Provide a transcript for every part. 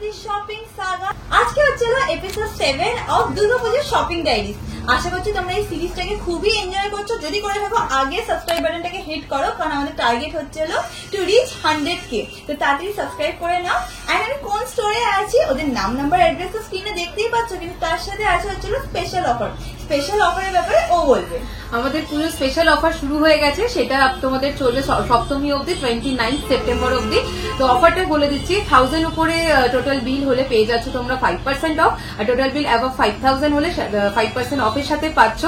দি shopping Saga. আজকে হচ্ছে episode 7 of দুর্গাপূজার শপিং ডায়েরিজ। আশা করছি তোমরা এই সিরিজটাকে খুবই এনজয় করছো। যদি করে থাকো আগে সাবস্ক্রাইব বাটনটাকে হিট করো, কারণ আমাদের টার্গেট হচ্ছে টু রিচ 100K। তো তাড়াতাড়ি সাবস্ক্রাইব করে নাও। আর আমি কোন স্টোরে আছি ওদের নাম নাম্বার অ্যাড্রেস তো স্ক্রিনে দেখতেই পাচ্ছ, কিন্তু তার সাথে আছে হচ্ছে স্পেশাল অফার। স্পেশাল অফারের ব্যাপারে ও বলবে। আমাদের পুরো স্পেশাল অফার শুরু হয়ে গেছে, সেটা তোমাদের চলবে সপ্তমী অবধি, 29 সেপ্টেম্বর অবধি। তো অফারটা বলে দিচ্ছি, 1000 উপরে টোটাল বিল হলে পেয়ে যাচ্ছ তোমরা 5% অফ, আর টোটাল বিল অ্যাবভ 5000 হলে 5% অফের সাথে পাচ্ছ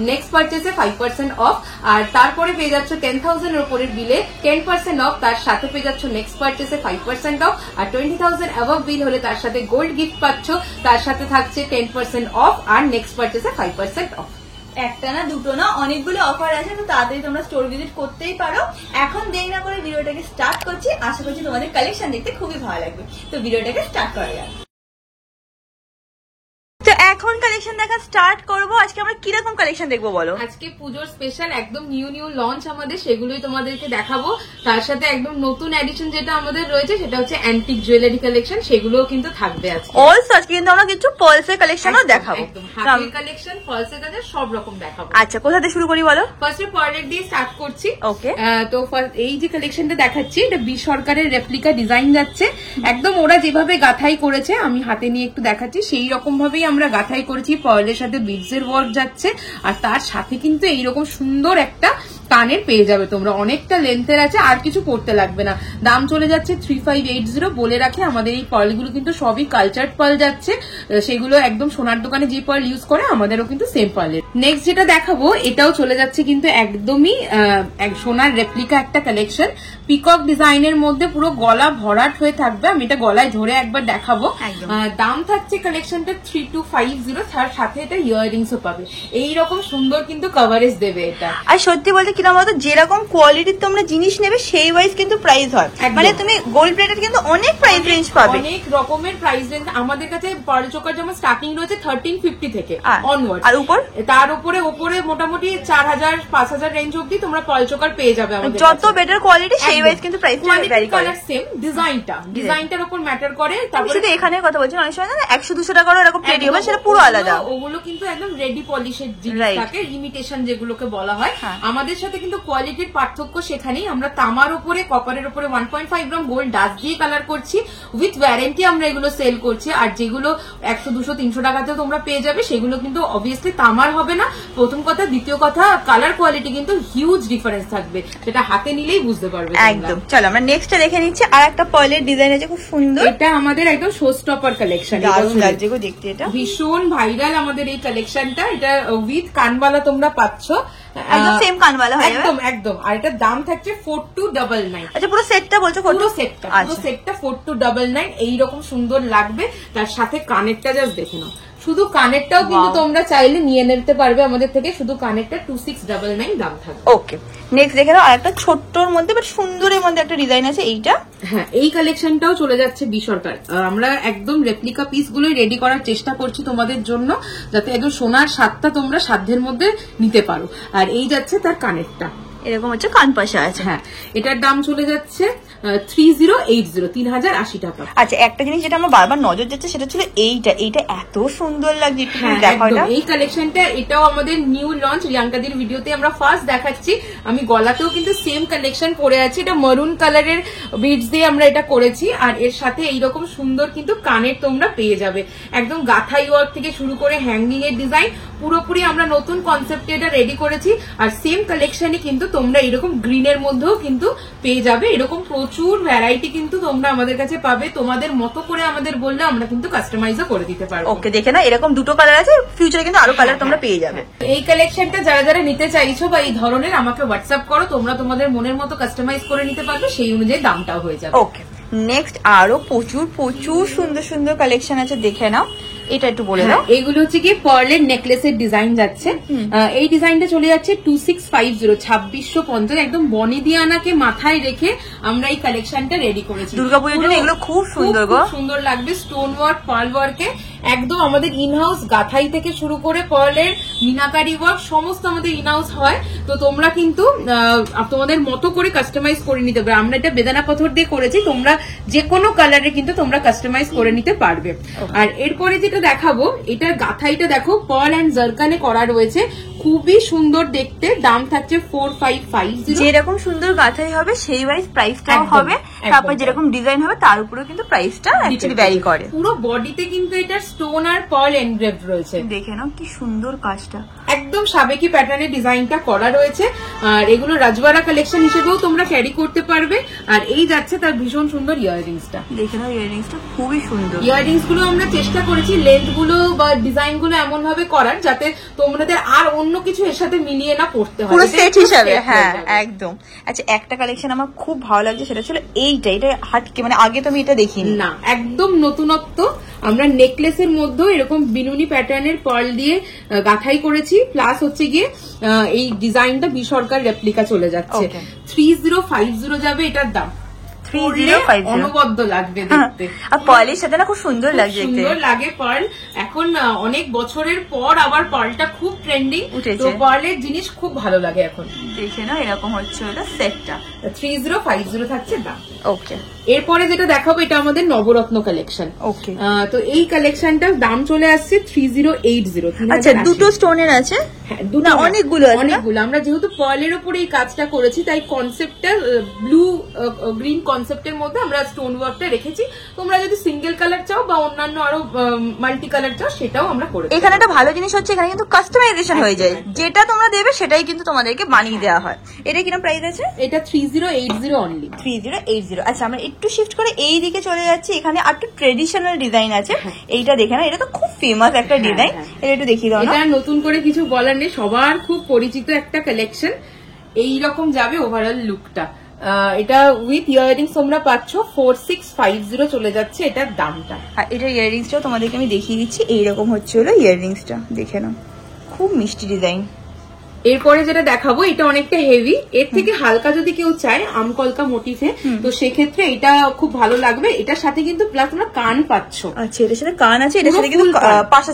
নেক্সট পারচেসে 5% অফ। আর তারপরে পেয়ে যাচ্ছ 10,000 এর উপরের বিলে 10% অফ, তার সাথে পেয়ে যাচ্ছ নেক্সট পারচেসে 5% অফ। আর 20,000 অ্যাবভ বিল হলে তার সাথে গোল্ড গিফট পাচ্ছ, তার সাথে থাকছে 10% অফ, আর নেক্সট পারচেসে 5% অফ। একটা না দুটো না অনেকগুলো অফার আছে, তো তাড়াতাড়ি তোমরা স্টোর ভিজিট করতেই পারো। এখন দেরি না করে ভিডিওটাকে স্টার্ট করছি। আশা করছি তোমাদের কালেকশন দেখতে খুবই ভালো লাগবে। তো ভিডিওটাকে স্টার্ট করা যাক। তো এখন কালেকশন দেখা স্টার্ট করবো। আজকে আমরা কিরকম কালেকশন দেখবো বলো? আজকে পুজোর স্পেশাল একদম নিউ লঞ্চ আমাদের, সেগুলোই তোমাদেরকে দেখাবো। তার সাথে একদম নতুন এডিশন যেটা আমাদের রয়েছে সেটা হচ্ছে অ্যান্টিক জুয়েলারি কালেকশন, সেগুলোও কিন্তু থাকবে আজকে। অলসো আজকে কিন্তু আমরা কিছু পার্লসের কালেকশনও দেখাবো। একদম হাতের কালেকশন, পার্লসের কালেকশন সব রকম দেখাবো। আচ্ছা, কোথা থেকে শুরু করি বলো? ফার্স্টে পার্লের দিয়ে স্টার্ট করছি। ওকে। তো এই যে কালেকশনটা দেখাচ্ছি, এটা বি সরকারের রেপ্লিকা ডিজাইন যাচ্ছে। একদম ওরা যেভাবে গাঁথাই করেছে, আমি হাতে নিয়ে একটু দেখাচ্ছি, সেই রকম ভাবেই আমরা গাঁথাই করেছি। পার্লের সাথে বিডস এর ওয়ার্ক যাচ্ছে, আর তার সাথে কিন্তু এইরকম সুন্দর একটা কানের পেয়ে যাবে তোমরা। অনেকটা লেন্থের আছে, আর কিছু পড়তে লাগবে না। দাম চলে যাচ্ছে 3580। বলে রাখে আমাদের এই পার্লগুলো কিন্তু সবই কালচার্ড পার্ল যাচ্ছে, সেগুলো একদম সোনার দোকানে যে পার্ল ইউজ করে আমাদেরও কিন্তু সেম পার্লের। নেক্সট যেটা দেখাবো এটাও চলে যাচ্ছে কিন্তু একদমই সোনার রেপ্লিকা একটা কালেকশন, পিকক ডিজাইনের মধ্যে পুরো গলা ভরাট হয়ে থাকবে। আমি এটা গলায় ধরে একবার দেখাবো। দাম থাকছে কালেকশনটা 3250, তার সাথে এটা ইয়াররিংসও পাবে। এইরকম সুন্দর কিন্তু কভারেজ দেবে এটা। আর সত্যি বলতে কিরকম বলতো, যেরকম কোয়ালিটির তোমরা জিনিস নেবে সেই ওয়াইজ কিন্তু প্রাইস হয়। মানে তুমি গোল্ড প্লেটেড কিন্তু অনেক প্রাইস রেঞ্জ পাবে, অনেক রকমের প্রাইস রেঞ্জ আমাদের কাছে। পার্ল চোকার যেমন স্টার্টিং রয়েছে 1350 থেকে অনওয়ার্ড, আর উপর তার উপরে মোটামুটি 4000 5000 রেঞ্জ অবধি তোমরা পার্ল চোকার পেয়ে যাবে আমাদের। যত বেটার কোয়ালিটি সেই ওয়াইজ কিন্তু প্রাইস ভ্যারি করে। কালার সেম, ডিজাইনটার উপর ম্যাটার করে। তারপরে শুধু এখানে কথা বলছি, অনেক সময় না 100-200 টাকারও এরকম প্লেট হবে, সেটা পুরো আলাদা। ওগুলো কিন্তু একদম রেডি পলিশের জিনিস থাকে, ইমিটেশন যেগুলোকে বলা হয়। আমাদের সাথে কিন্তু কোয়ালিটির পার্থক্য সেখানেই। আমরা তামার উপরে, কপারের উপরে 1.5 গ্রাম গোল্ড ডাস্ট দিয়ে কালার করছি, উইথ ওয়ারেন্টি আমরা এগুলো সেল করছি। আর যেগুলো 100-200-300 টাকাতেও তোমরা পেয়ে যাবে, সেগুলো কিন্তু অবভিয়াসলি তামার হবে না, প্রথম কথা। দ্বিতীয় কথা, কালার কোয়ালিটি কিন্তু হিউজ ডিফারেন্স থাকবে, সেটা হাতে নিলেই বুঝতে পারবে একদম। চলো আমরা নেক্সটটা দেখে নিচ্ছি। আর একটা পার্লের ডিজাইন আছে খুব সুন্দর, এটা আমাদের একদম শো স্টপার কালেকশন। দারুণ লাগছে গো দেখতে, এটা ভীষণ ভাইরাল আমাদের এই কালেকশনটা। এটা উইথ কানবালা তোমরা পাচ্ছ, একদম সেম কানবালা হয়, একদম। আর এটার দাম থাকছে 4299। আচ্ছা, পুরো সেটটা বলছো? পুরো সেটটা 4299। এইরকম সুন্দর লাগবে। তার সাথে কানেরটা জাস্ট দেখে নাও, শুধু কানেরটাও কিন্তু তোমরা চাইলে নিয়ে নিতে পারবে আমাদের থেকে। শুধু কানেরটা 2699 দাম থাকবে। ওকে, নেক্সট দেখে নাও। আর একটা ছোট্টর মধ্যে বাট সুন্দরের মধ্যে একটা ডিজাইন আছে, এইটা। হ্যাঁ, এই কালেকশনটাও চলে যাচ্ছে বি সরকার। আমরা একদম রেপ্লিকা পিস গুলোই রেডি করার চেষ্টা করছি তোমাদের জন্য, যাতে একদম সোনার স্বাদটা তোমরা সাধ্যের মধ্যে নিতে পারো। আর এই যাচ্ছে তার কানেরটা, এরকম হচ্ছে কান পাশা আছে। হ্যাঁ, এটার দাম চলে যাচ্ছে 3080, 3080 টাকা। আচ্ছা, একটা জিনিস যেটা আমার বারবার নজর যাচ্ছে সেটা ছিল এইটা এত সুন্দর লাগছে। এই কালেকশনটা, এটাও আমাদের নিউ লঞ্চ। রিয়াঙ্কাদির ভিডিওতে আমরা ফার্স্ট দেখাচ্ছি। আমি গলাতেও কিন্তু সেম কালেকশন পরে আছি, এটা মারুন কালারের বিডস দিয়ে আমরা এটা করেছি। আর এর সাথে এইরকম সুন্দর কিন্তু কানের তোমরা পেয়ে যাবে। একদম গাথাই ওয়ার্ক থেকে শুরু করে হ্যাঙ্গিং এর ডিজাইন পুরোপুরি আমরা নতুন কনসেপ্টে এটা রেডি করেছি। আর সেম কালেকশনই কিন্তু তোমরা এরকম গ্রিনের মধ্যেও কিন্তু পেয়ে যাবে। এরকম প্রচুর ভ্যারাইটি কিন্তু তোমরা আমাদের কাছে পাবে। তোমাদের মতো করে আমাদের বললে আমরা কিন্তু কাস্টমাইজও করে দিতে পারবো। ওকে, দেখে না এরকম দুটো কালার আছে, ফিউচারে কিন্তু আরো কালার তোমরা পেয়ে যাবে। এই কালেকশনটা যারা নিতে চাইছো বা এই ধরনের, আমাকে হোয়াটসঅ্যাপ করো, তোমরা তোমাদের মনের মতো কাস্টমাইজ করে নিতে পারবে, সেই অনুযায়ী দামটাও হয়ে যাবে। ওকে, নেক্সট আরো প্রচুর সুন্দর কালেকশন আছে, দেখে নাও। এটা একটু বলে দাও। এগুলো হচ্ছে কি পার্লের নেকলেসের ডিজাইন যাচ্ছে। এই ডিজাইনটা চলে যাচ্ছে 2650, 2650। একদম বনিদিয়ানাকে মাথায় রেখে আমরা এই কালেকশনটা রেডি করেছি। দুর্গাপুজোর জন্য এগুলো খুব সুন্দর গো, সুন্দর লাগবে। স্টোন ওয়ার্ক, পার্ল ওয়ার্কে একদম আমাদের ইনহাউস গাথাই থেকে শুরু করে পার্লের মিনাকারি ওয়ার্ক সমস্ত আমাদের ইনহাউস হয়। তো তোমরা কিন্তু তোমাদের মতো করে কাস্টমাইজ করে নিতে পারবে। আমরা এটা বেদানা পাথর দিয়ে করেছি, তোমরা যে কোনো কালারে কিন্তু তোমরা কাস্টমাইজ করে নিতে পারবে। আর এরপরে যেটা দেখাবো, এটার গাথাইটা দেখো পার্ল এন্ড জারকানে করা রয়েছে, খুবই সুন্দর দেখতে। দাম থাকছে 4550। যেরকম সুন্দর গাথাই হবে সেই ওয়াইজ প্রাইসটাও হবে, তারপর যেরকম ডিজাইন হবে তার উপরে কিন্তু প্রাইসটা অ্যাকচুয়ালি ভ্যারি করে। পুরো বডিতে কিন্তু এটা স্টোন আর পার্ল এনগ্রেভড রয়েছে, দেখে নাও কি সুন্দর কাজটা, একদম সাবেকি প্যাটার্নের ডিজাইনটা করা রয়েছে। আর এগুলো রাজওয়ারা কালেকশন হিসেবেও তোমরা ক্যারি করতে পারবে। আর এই যাচ্ছে তার ভীষণ সুন্দর ইয়াররিংসটা, দেখে নাও ইয়াররিংসটা খুবই সুন্দর। ইয়াররিংস গুলো আমরা চেষ্টা করেছি লেন্থ গুলো বা ডিজাইন গুলো এমন ভাবে করার যাতে তোমাদের আর অন্য কিছু এর সাথে মিলিয়ে না পড়তে হয়, পুরো সেট হিসাবে। হ্যাঁ একদম। আচ্ছা একটা কালেকশন আমার খুব ভালো লাগছে, সেটা ছিল এইটা। এটা হাটকে মানে আগে তো আমি এটা দেখিনি না, একদম নতুনত্ব। আমরা নেকলেসের মধ্যেও এরকম বিনুনি প্যাটার্নের পার্ল দিয়ে গাঁথাই করেছি, প্লাস হচ্ছে গিয়ে এই ডিজাইনটা বি সরকার রেপ্লিকা চলে যাচ্ছে। 3050 যাবে এটার দাম। 3050 অনবদ্য লাগবে দেখতে, আর পার্লের সাথে না খুব সুন্দর লাগছে, সুন্দর লাগে পার্ল। এখন অনেক বছরের পর আবার পার্লটা খুব ট্রেন্ডিং, উঠেছে। তো পার্লের জিনিস খুব ভালো লাগে এখন। দেখে নাও এরকম হচ্ছে ওটা সেটটা, 3050 থাকছে দাম। ওকে। এরপরে যেটা দেখাবো এটা আমাদের নবরত্ন কালেকশন। ওকে। তো এই কালেকশনটার দাম চলে আসছে 3080। আচ্ছা দুটো স্টোনের আছে? হ্যাঁ দুটো, অনেকগুলো আছে, অনেকগুলো। আমরা যেহেতু পার্লের উপরে এই কাজটা করেছি তাই কনসেপ্টটা ব্লু গ্রিন কনসেপ্টের মধ্যে আমরা স্টোন ওয়ার্কটা রেখেছি। তোমরা যদি সিঙ্গেল কালার চাও বা অন্যান্য আরো মাল্টি কালার চাও সেটাও আমরা করেছি। এখানে একটা ভালো জিনিস হচ্ছে এখানে কিন্তু কাস্টমাইজেশন হয়ে যায়, যেটা তোমরা দেবে সেটাই কিন্তু তোমাদেরকে বানিয়ে দেওয়া হয়। এটা কিরকম প্রাইস আছে? এটা 3080 অনলি। 3080। আচ্ছা আমরা একটু শিফট করে এই দিকে চলে যাচ্ছি, এখানে একটু ট্রেডিশনাল ডিজাইন আছে। এইটা দেখে না, এটা তো খুব ফেমাস একটা ডিজাইন, এটা একটু দেখিয়ে দাও না। এটা নতুন করে কিছু বলার নেই, সবার খুব পরিচিত একটা কালেকশন। এইরকম যাবে ওভারঅল লুকটা। এটা উইথ ইয়াররিংস তোমরা পাচ্ছ 4650 চলে যাচ্ছে এটার দামটা। আর এটা ইয়াররিংসটাও তোমাদেরকে আমি দেখিয়ে দিচ্ছি, এইরকম হচ্ছে হলো ইয়াররিংসটা, দেখে নাও খুব মিষ্টি ডিজাইন। এরপরে যেটা দেখাবো এটা অনেকটা হেভি, এর থেকে হালকা যদি কেউ চায় আমকলকা মোটিফে, তো সেক্ষেত্রে এটা খুব ভালো লাগবে। এটার সাথে কিন্তু প্লাস তোমরা কান পাচ্ছ। আচ্ছা এটার সাথে কান আছে, এটার সাথে কিন্তু পাশা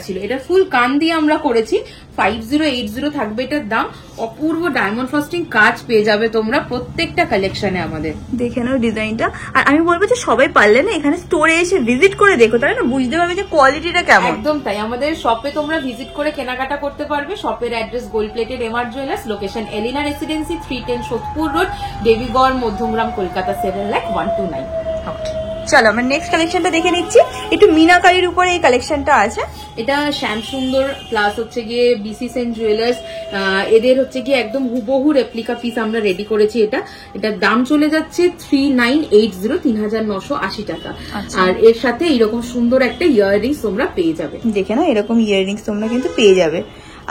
ছিল, এটা ফুল কান দিয়ে আমরা করেছি। 5080 থাকবে এটার দাম। অপূর্ব ডায়মন্ড ফ্রস্টিং কাজ পেয়ে যাবে তোমরা প্রত্যেকটা কালেকশনে আমাদের। দেখে নাও ডিজাইনটা। আর আমি বলবো যে সবাই পারলে না এখানে স্টোরে এসে ভিজিট করে দেখো, তাহলে না বুঝতে পারবে যে কোয়ালিটিটা কেমন। একদম তাই, আমাদের শপে তোমরা ভিজিট করে কেনাকাটা করতে পারবে। শপের address gold plated MR jewellers, location Elina residency, 310 Sodepur road, Debigarh, Madhyamgram, Kolkata 7,129। চলো আমরা নেক্সট কালেকশনটা দেখে নিচ্ছি। একটু মিনাকারির উপরে এই কালেকশনটা আছে। এটা শ্যাম সুন্দর প্লাস হচ্ছে গিয়ে বিসি সেন জুয়েলার্স, এদের হচ্ছে গিয়ে একদম হুবহু রেপ্লিকা পিস আমরা রেডি করেছি। এটার দাম চলে যাচ্ছে 3980, 3980 টাকা। আর এর সাথে এরকম সুন্দর একটা ইয়াররিংস তোমরা পেয়ে যাবে। দেখে না এরকম ইয়াররিংস তোমরা কিন্তু পেয়ে যাবে।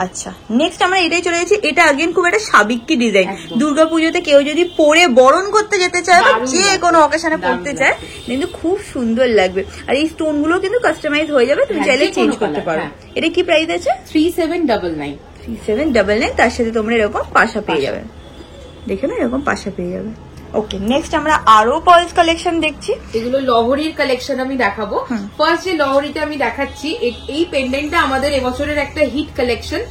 আচ্ছা নেক্সট আমরা এটাই চলে গেছি। এটা আগেন খুব একটা সাবেকি ডিজাইন, দুর্গাপুজোতে কেউ যদি পরে বরণ করতে যেতে চায় বা যে কোনো অকেশনে পড়তে চায় কিন্তু খুব সুন্দর লাগবে। আর এই স্টোন গুলো কিন্তু কাস্টমাইজ হয়ে যাবে, তুমি চাইলে চেঞ্জ করতে পারো। এটা কি প্রাইস আছে? 3799। 3799। তার সাথে তোমরা এরকম পাশা পেয়ে যাবে, দেখে না এরকম পাশা পেয়ে যাবে। ওকে নেক্সট আমরা আরো পার্লস কালেকশন দেখছি। এগুলো লহরির কালেকশন আমি দেখাবো। ফার্স্ট যে লহরিটা আমি দেখাচ্ছি, এই পেন্ডেন্টটা আমাদের এবছরের একটা হিট কালেকশন,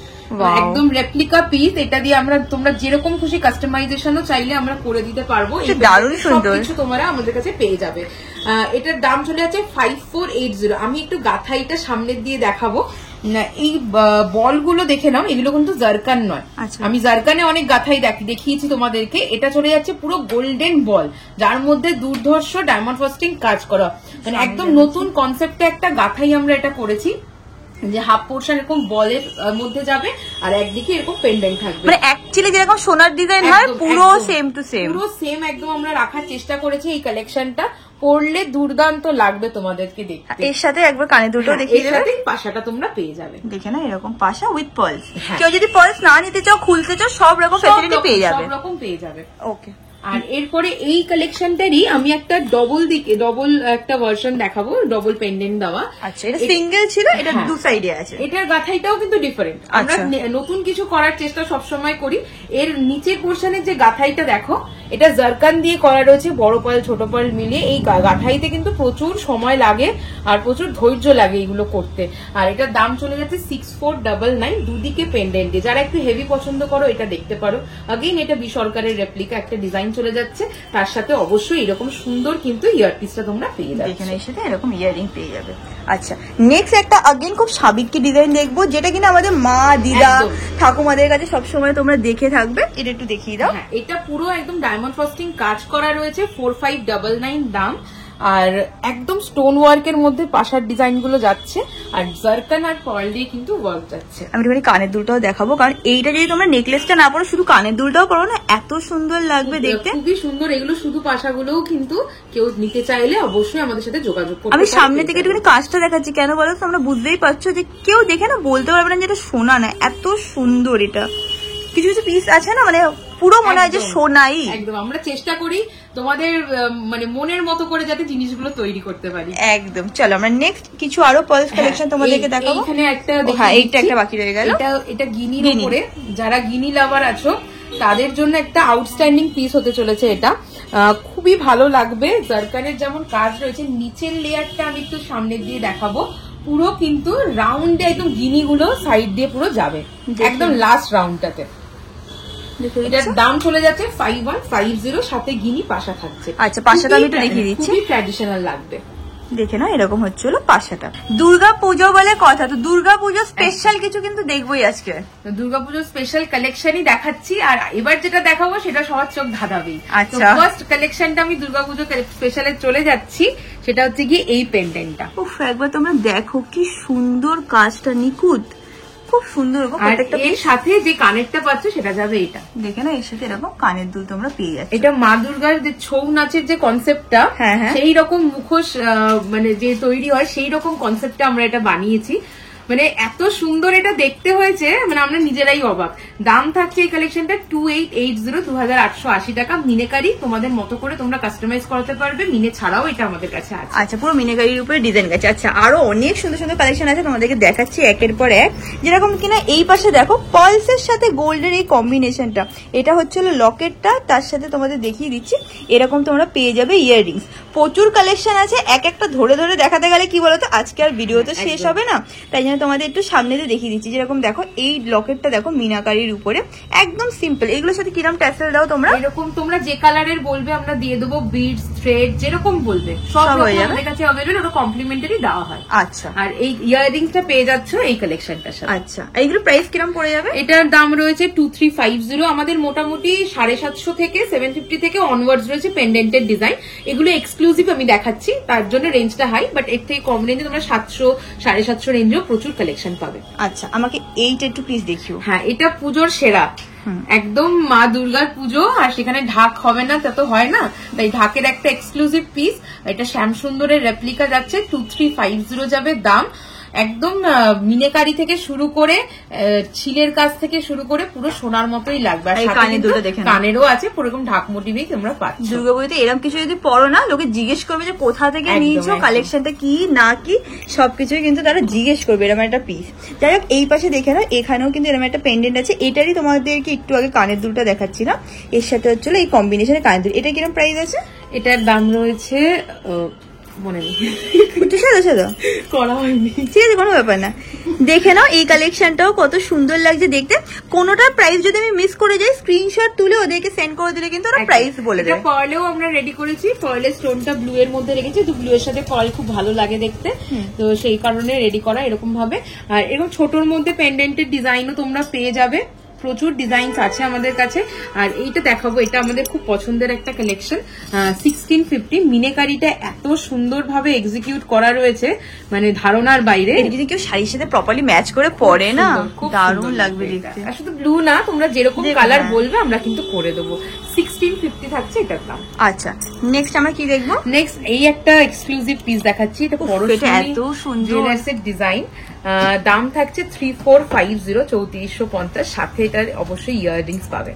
একদম রেপ্লিকা পিস। এটা দিয়ে আমরা তোমরা যেরকম খুশি কাস্টমাইজেশনও চাইলে আমরা করে দিতে পারবো। দারুণ সুন্দর, কিছু তোমরা আমাদের কাছে পেয়ে যাবে। এটার দাম চলে যাচ্ছে 5480। আমি একটু গাথাইটা সামনের দিয়ে দেখাবো। এই বলগুলো দেখে নাও, এগুলো কিন্তু জারকান নয়। আমি জারকানে অনেক গাথাই দেখিয়েছি তোমাদেরকে। এটা চলে যাচ্ছে পুরো গোল্ডেন বল, যার মধ্যে দুর্ধর্ষ ডায়মন্ড ফ্রস্টিং কাজ করা, মানে একদম নতুন কনসেপ্টে একটা গাথাই আমরা এটা করেছি, যে হাফ পোর্শন এরকম বলের মধ্যে যাবে আর একদিকে এরকম পেন্ডেন্ট থাকবে। মানে অ্যাকচুয়ালি যেরকম সোনার ডিজাইন হয় পুরো সেম টু সেম, পুরো সেম একদম আমরা রাখার চেষ্টা করেছি। এই কালেকশনটা পরলে দুর্দান্ত লাগবে তোমাদেরকে দেখতে। এর সাথে একবার কানে দুটো দেখিয়ে দেবে, এর সাথে পাশাটা তোমরা পেয়ে যাবে। দেখে না এরকম পাশা উইথ পার্লস। কেউ যদি পার্লস না নিতে চাও, খুলতে চাও, সব রকম ফ্যাসিলিটি পেয়ে যাবে, সব রকম পেয়ে যাবে। ওকে। আর এরপরে এই কালেকশনটারই আমি একটা ডবল একটা ভার্সন দেখাবো, ডবল পেন্ডেন্ট দেওয়া। আচ্ছা এটা সিঙ্গেল ছিল, এটা দু সাইডে আছে। এটার গাথাইটাও কিন্তু ডিফারেন্ট, আমরা নতুন কিছু করার চেষ্টা সবসময় করি। এর নিচের পোর্শনের যে গাথাইটা দেখো, এটা জারকান দিয়ে করা রয়েছে, বড় পাল ছোট পাল মিলিয়ে। এই গাঁথাইতে কিন্তু প্রচুর সময় লাগে আর প্রচুর ধৈর্য লাগে এগুলো করতে। আর এটার দাম চলে যাচ্ছে 6499, দুদিকে পেন্ডেন্ট দিয়ে। যারা একটু হেভি পছন্দ করো এটা দেখতে পারো। আগেইন এটা সরকারের রেপ্লিকা একটা ডিজাইন চলে যাচ্ছে, তার সাথে অবশ্যই এরকম সুন্দর কিন্তু ইয়ারপিসটা তোমরা পেয়ে যাবে, এখানে এর সাথে এরকম ইয়ারিং পেয়ে যাবে। আচ্ছা, নেক্সট একটা আগেন খুব সাবিকি ডিজাইন দেখবো, যেটা কিনা আমাদের মা দিদা ঠাকুমাদের কাছে সবসময় তোমরা দেখে থাকবে। এটা একটু দেখিয়ে দাও। হ্যাঁ, এটা পুরো একদম ডায়মন্ড ফ্রস্টিং কাজ করা রয়েছে, 4599 দাম। আর একদম স্টোন ওয়ার্কের মধ্যে পাশার ডিজাইন গুলো যাচ্ছে, আর জারকান আর পার্ল দিয়ে কিন্তু ওয়ার্ক যাচ্ছে। আমি একটুখানি কানের দুলটাও দেখাবো, কারণ এইটা যদি তোমরা নেকলেসটা না পরো, শুধু কানের দুলটাও পরো না, এত সুন্দর লাগবে দেখতে, খুবই সুন্দর। এগুলো শুধু পাশাগুলোও কিন্তু কেউ নিতে চাইলে অবশ্যই আমাদের সাথে যোগাযোগ করতে। আমি সামনে থেকে একটুখানি কাজটা দেখাচ্ছি, কেন বলো তো, আমরা বুঝতেই পারছো যে কেউ দেখে না বলতে পারবে না যেটা সোনা না, এত সুন্দর। এটা কিছু কিছু পিস আছে না, মানে পুরো মনে হয় যে সোনাই। একদম আমরা চেষ্টা করি তোমাদের মানে মনের মতো করে যাতে জিনিসগুলো তৈরি করতে পারি। একদম। চলো আমরা নেক্সট কিছু আরো পার্লস কালেকশন তোমাদেরকে দেখাবো। এখানে একটা, হ্যাঁ এইটা একটা বাকি রয়ে গেল। এটা গিনির উপরে, যারা গিনি লাভার আছো তাদের জন্য একটা আউটস্ট্যান্ডিং পিস হতে চলেছে। এটা খুবই ভালো লাগবে। জারকানের যেমন কাজ রয়েছে, নিচের লেয়ারটা আমি একটু সামনের দিয়ে দেখাবো, পুরো কিন্তু রাউন্ডে একদম গিনি গুলো সাইড দিয়ে পুরো যাবে একদম লাস্ট রাউন্ডটাতে। এটার দাম চলে যাচ্ছে 5150, সাথে গিনি পাশা থাকছে। আচ্ছা, পাশাটা আমি একটু দেখিয়ে দিচ্ছি, খুবই ট্র্যাডিশনাল লাগবে। দেখে না, এরকম হচ্ছিল পাশাটা। দুর্গা পুজো বলে কথা, তো দুর্গা পুজো স্পেশাল কিছু কিন্তু দেখবোই আজকে। দুর্গাপুজোর স্পেশাল কালেকশনই দেখাচ্ছি, আর এবার যেটা দেখাবো সেটা সবার চোখ ধাঁধাবেই। আচ্ছা, ফার্স্ট কালেকশনটা আমি দুর্গাপুজো স্পেশালে চলে যাচ্ছি, সেটা হচ্ছে গিয়ে এই পেন্ডেন্টটা। উফ, একবার তোমরা দেখো কি সুন্দর কাজটা, নিখুঁত, খুব সুন্দর। আর এর সাথে যে কানেরটা পাচ্ছ সেটা যাবে এটা, দেখে না, এর সাথে এরকম কানের দুল তোমরা পেয়ে যাচ্ছ। এটা মা দুর্গার যে ছৌ নাচের যে কনসেপ্টটা, সেই রকম মুখোশ মানে যে তৈরি হয় সেই রকম কনসেপ্টটা আমরা এটা বানিয়েছি। মানে এত সুন্দর এটা দেখতে হয়েছে, মানে আমরা নিজেরাই অবাক। দাম থাকছে এই কালেকশনটা 2880, 2880 টাকা। মিনেকারি তোমাদের মতো করে তোমরা কাস্টমাইজ করাতে পারবে, মিনে ছাড়াও এটা আমাদের কাছে আছে। আচ্ছা, পুরো মিনেকারির উপরে ডিজাইন গেছে। আচ্ছা, আরো অনেক সুন্দর সুন্দর কালেকশন আছে, তোমাদেরকে দেখাচ্ছি একের পর এক। যেরকম কিনা এই পাশে দেখো, পার্লসের সাথে গোল্ডের এই কম্বিনেশনটা, এটা হচ্ছে লকেটটা, তার সাথে তোমাদের দেখিয়ে দিচ্ছি এরকম তোমরা পেয়ে যাবে ইয়াররিংস। প্রচুর কালেকশন আছে, এক একটা ধরে ধরে দেখাতে গেলে কি বলতো, আজকে আর ভিডিও তো শেষ হবে না, তাই জন্য তোমাদের একটু সামনে দিয়ে দেখিয়ে দিচ্ছি। যেরকম দেখো, এই লকেটটা দেখো মিনাকারির উপরে, একদম সিম্পল। এগুলোর সাথে কিরকম ট্যাসেল দাও তোমরা? এরকম তোমরা যে কালারের বলবে আমরা দিয়ে দেবো, বিডস, থ্রেড, যেরকম বলবে সব আমাদের কাছে अवेलेबल, ওটা কমপ্লিমেন্টারি দেওয়া হয়। আচ্ছা, আর এই ইয়াররিংসটা পেয়ে যাচ্ছ এই কালেকশনটার সাথে। আচ্ছা, এইগুলো প্রাইস কিরকম পড়ে যাবে? এটার দাম রয়েছে 2350। আমাদের মোটামুটি 750 থেকে 750 থেকে অনওয়ার্ডস রয়েছে পেন্ডেন্টের ডিজাইন। এগুলো এক্সক্লুসিভ আমি দেখাচ্ছি, তার জন্য রেঞ্জটা হাই, বাট এর থেকে কম রেঞ্জে তোমরা 700, 750 রেঞ্জেও প্রচুর কালেকশন পাবে। আচ্ছা, আমাকে এইটা একটু প্লিজ দেখিও। হ্যাঁ, এটা পুজোর সেরা, একদম মা দুর্গার পুজো, আর সেখানে ঢাক হবে না, তা তো হয় না, তাই ঢাকের একটা এক্সক্লুসিভ পিস। এটা শ্যাম সুন্দরের রেপ্লিকা যাচ্ছে, 2350 যাবে দাম। একদম মিনেকারি থেকে শুরু করে ছিলের কাজ থেকে শুরু করে পুরো সোনার মতোই লাগবে। আর কানেরও আছে, পুরো এরকম ঢাক মোটিভেই তোমরা পাচ্ছ। দুর্গাপুজোতে এরকম কিছু যদি পড়ো না, লোকে জিজ্ঞেস করবে যে কোথা থেকে নিয়েছো, কালেকশনটা কি না কি, সবকিছুই কিন্তু তারা জিজ্ঞেস করবে। এরকম একটা পিস। যাই হোক, এই পাশে দেখে নাও, এখানেও কিন্তু এরকম একটা পেন্ডেন্ট আছে। এটারই তোমাদেরকে একটু আগে কানের দুলটা দেখাচ্ছিলাম, এর সাথে হচ্ছিল এই কম্বিনেশনের কানের দুল। এটা কিরকম প্রাইস আছে? এটার দাম রয়েছে মনে নেই, করা হয়নি, ঠিক আছে, কোনো ব্যাপার না। দেখে নাও, এই কালেকশনটাও কত সুন্দর লাগছে দেখতে। কোনোটার প্রাইস যদি আমি মিস করে যাই, স্ক্রিনশট তুলে ওদেরকে সেন্ড করে দিলে কিন্তু ওরা প্রাইস বলে দেবে। পার্লেও আমরা রেডি করেছি, পার্লের স্টোনটা ব্লু এর মধ্যে রেখেছি, তো ব্লু এর সাথে পার্ল খুব ভালো লাগে দেখতে, তো সেই কারণে রেডি করা এরকম ভাবে। আর এরকম ছোটর মধ্যে পেন্ডেন্টের ডিজাইনও তোমরা পেয়ে যাবে, প্রচুর ডিজাইনস আছে আমাদের কাছে। আর এইটা দেখাবো, এটা আমাদের খুব পছন্দের একটা কালেকশন, 1650। মিনেকারিটা এত সুন্দরভাবে এক্সিকিউট করা রয়েছে, মানে ধারণার বাইরে। যদি কেউ শাড়ির সাথে প্রপারলি ম্যাচ করে পরে না, দারুণ লাগবে দেখতে। আর শুধু ব্লু না, তোমরা যেরকম কালার বলবে আমরা কিন্তু করে দেবো। 1650 থাকছে এটার দাম। আচ্ছা, নেক্সট আমরা কি দেখবো? নেক্সট এই একটা এক্সক্লুসিভ পিস দেখাচ্ছি, এটা এত সুন্দর ডিজাইন। দাম থাকছে 3450, 3450, সাথে এটার অবশ্যই ইয়াররিংস পাবে।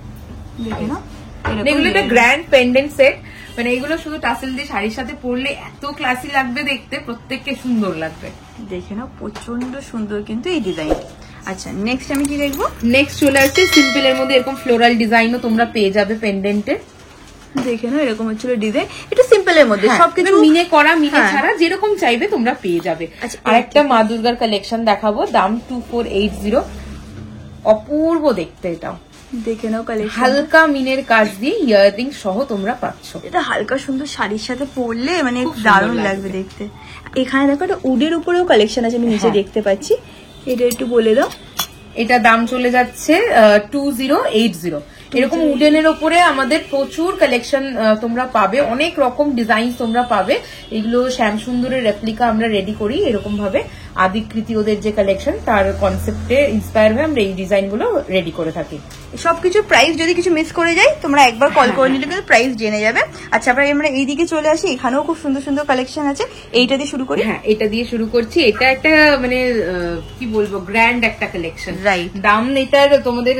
এগুলো একটা গ্র্যান্ড পেন্ডেন্ট সেট, মানে এগুলো শুধু টাসেল দিয়ে শাড়ির সাথে পরলে এত ক্লাসি লাগবে দেখতে, প্রত্যেককে সুন্দর লাগবে। দেখে নাও, প্রচন্ড সুন্দর কিন্তু এই ডিজাইন। আচ্ছা, নেক্সট আমি কি দেখবো? নেক্সট চলে আসছে সিম্পল এর মধ্যে এরকম ফ্লোরাল ডিজাইনও তোমরা পেয়ে যাবে পেন্ডেন্টে। দেখে নাও এরকম হচ্ছিল ডিজাইন, একটু সিম্পল এর মধ্যে সবকিছু মিনে করা, মিনে ছাড়া যেরকম চাইবে তোমরা পেয়ে যাবে। আর একটা মা দুর্গার কালেকশন দেখাবো, দাম 2480, অপূর্ব দেখতে। এটাও দেখে নাও কালেকশন, হালকা মিনের কাজ দিয়ে ইয়াররিং সহ তোমরা পাচ্ছ। এটা হালকা সুন্দর শাড়ির সাথে পরলে মানে দারুণ লাগবে দেখতে। এখানে দেখো একটা উডের উপরেও কালেকশন আছে, আমি নিচে দেখতে পাচ্ছি, এটা একটু বলে দাও। এটা দাম চলে যাচ্ছে 2080। এরকম উডেনের ওপরে আমাদের প্রচুর কালেকশন তোমরা পাবে, অনেক রকম ডিজাইন তোমরা পাবে। এগুলো শ্যামসুন্দরের রেপ্লিকা আমরা রেডি করি এরকম ভাবে, আদিকৃতি ওদের যে কালেকশন তার কনসেপ্টে ইন্সপায়ার হয়ে আমরা এই ডিজাইন গুলো রেডি করে থাকি। সবকিছু প্রাইস যদি কিছু মিস করে যায় তোমরা একবার কল করে নিলে কিন্তু প্রাইস জেনে যাবে। আচ্ছা এবার আমরা এইদিকে চলে আসি, এখানেও খুব সুন্দর সুন্দর কালেকশন আছে, এইটা দিয়ে শুরু করি। হ্যাঁ এটা দিয়ে শুরু করছি। এটা একটা মানে কি বলবো, গ্র্যান্ড একটা কালেকশন। রাইট, দাম এটার তোমাদের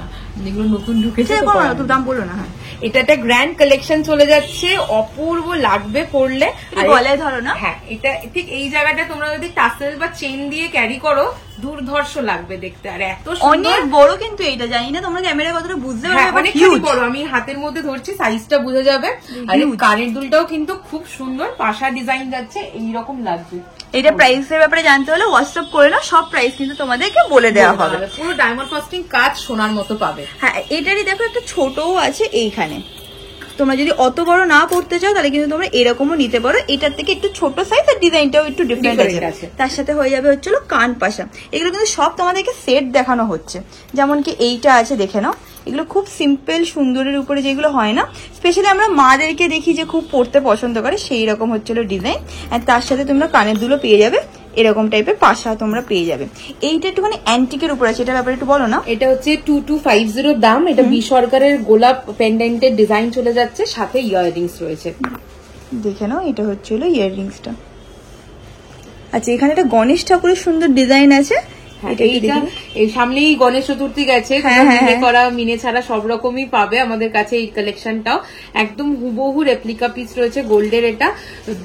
না যেগুলো নতুন ঢুকেছে তো দাম বলো না। হ্যাঁ এটা একটা গ্র্যান্ড কালেকশন চলে যাচ্ছে, অপূর্ব লাগবে পরলে। গলায় ধরো না, হ্যাঁ এটা ঠিক এই জায়গাটা তোমরা যদি টাসেল বা চেন দিয়ে ক্যারি করো দুর্ধর্ষ লাগবে দেখতে। আর এত অনেক বড়, কিন্তু এইটা জানি না তোমরা ক্যামেরা কতটা বুঝতে পারবে, অনেক বড়। আমি হাতের মধ্যে ধরছি, সাইজটা বোঝা যাবে। আর কানের দুলটাও কিন্তু খুব সুন্দর, পাশা ডিজাইন যাচ্ছে, এইরকম লাগবে। এটা প্রাইসের ব্যাপারে জানতে হলে হোয়াটসঅ্যাপ করে নাও, সব প্রাইস কিন্তু তোমাদেরকে বলে দেওয়া হবে। পুরো ডায়মন্ড কাস্টিং কাজ সোনার মতো পাবে। হ্যাঁ এটারই দেখো একটা ছোটও আছে এইখানে, তোমরা যদি অত বড় না পড়তে চাও তাহলে কিন্তু তোমরা এরকমও নিতে পারো, এটার থেকে একটু ছোট সাইজ আর ডিজাইনটাও একটু ডিফারেন্ট আছে। তার সাথে হয়ে যাবে হচ্ছিল কান পাশা। এগুলো কিন্তু সব তোমাদেরকে সেট দেখানো হচ্ছে, যেমন কি এইটা আছে দেখে নাও, এগুলো খুব সিম্পল সুন্দরের উপরে যেগুলো হয় না, স্পেশালি আমরা মাদেরকে দেখি যে খুব পড়তে পছন্দ করে, সেই রকম হচ্ছিল ডিজাইন। আর তার সাথে তোমরা কানের দুলো পেয়ে যাবে, এরকম টাইপের পাশা তোমরা পেয়ে যাবে। এইটা একটুখানি অ্যান্টিকের উপর আছে, এটার ব্যাপারে একটু বলো না। এটা হচ্ছে 2250 দাম। এটা বি সরকারের গোলাপ পেন্ডেন্টের ডিজাইন চলে যাচ্ছে, সাথে ইয়াররিংস রয়েছে। দেখে নাও এটা হচ্ছিল ইয়াররিংসটা। আচ্ছা এখানে একটা গণেশ ঠাকুরের সুন্দর ডিজাইন আছে, এই সামনেই গণেশ চতুর্থী গেছে, করা মিনে ছাড়া সব রকমই পাবে আমাদের কাছে। এই কালেকশনটাও একদম হুবহু রেপ্লিকা পিস রয়েছে গোল্ডের, এটা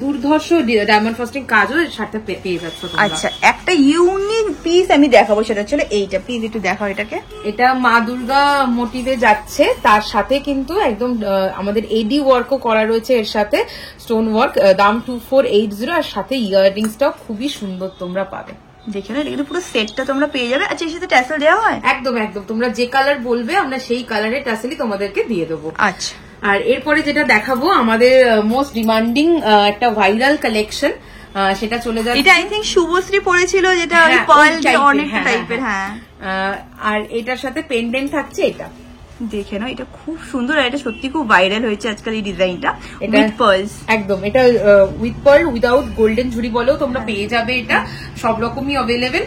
দুর্ধর্ষ ডায়মন্ড ফ্রস্টিং কাজও এর সাথে পেয়ে যাচ্ছ। আচ্ছা একটা ইউনিক পিস আমি দেখাবো, সেটা হচ্ছে এইটা, প্লিজ একটু দেখাও এটাকে। এটা মা দুর্গা মোটিভে যাচ্ছে, তার সাথে কিন্তু একদম আমাদের এডি ওয়ার্কও করা রয়েছে এর সাথে, স্টোন ওয়ার্ক। দাম 2480, আর সাথে ইয়াররিংসটাও খুবই সুন্দর তোমরা পাবে। দেখে না এটা পুরো সেটটা তোমরা পেয়ে যাবে। আচ্ছা এর সাথে ট্যাসেল দেওয়া হয়? একদম একদম, তোমরা যে কালার বলবে আমরা সেই কালারের ট্যাসেলই তোমাদেরকে দিয়ে দেবো। আচ্ছা আর এরপরে যেটা দেখাবো আমাদের মোস্ট ডিমান্ডিং একটা ভাইরাল কালেকশন, সেটা চলে যাচ্ছে। এটা আই থিংক শুভশ্রী পরেছিল, যেটা ওই পার্ল অনেক টাইপের। হ্যাঁ আর এটার সাথে পেন্ডেন্ট থাকছে। এটা দেখে নাও, এটা খুব সুন্দর, আর এটা সত্যি খুব ভাইরাল হয়েছে আজকাল এই ডিজাইনটা, উইথ পার্লস। একদম, এটা উইথ পার্ল উইদাউট গোল্ডেন ঝুড়ি বলেও তোমরা পেয়ে যাবে। এটা সব রকমই অ্যাভেলেবেল।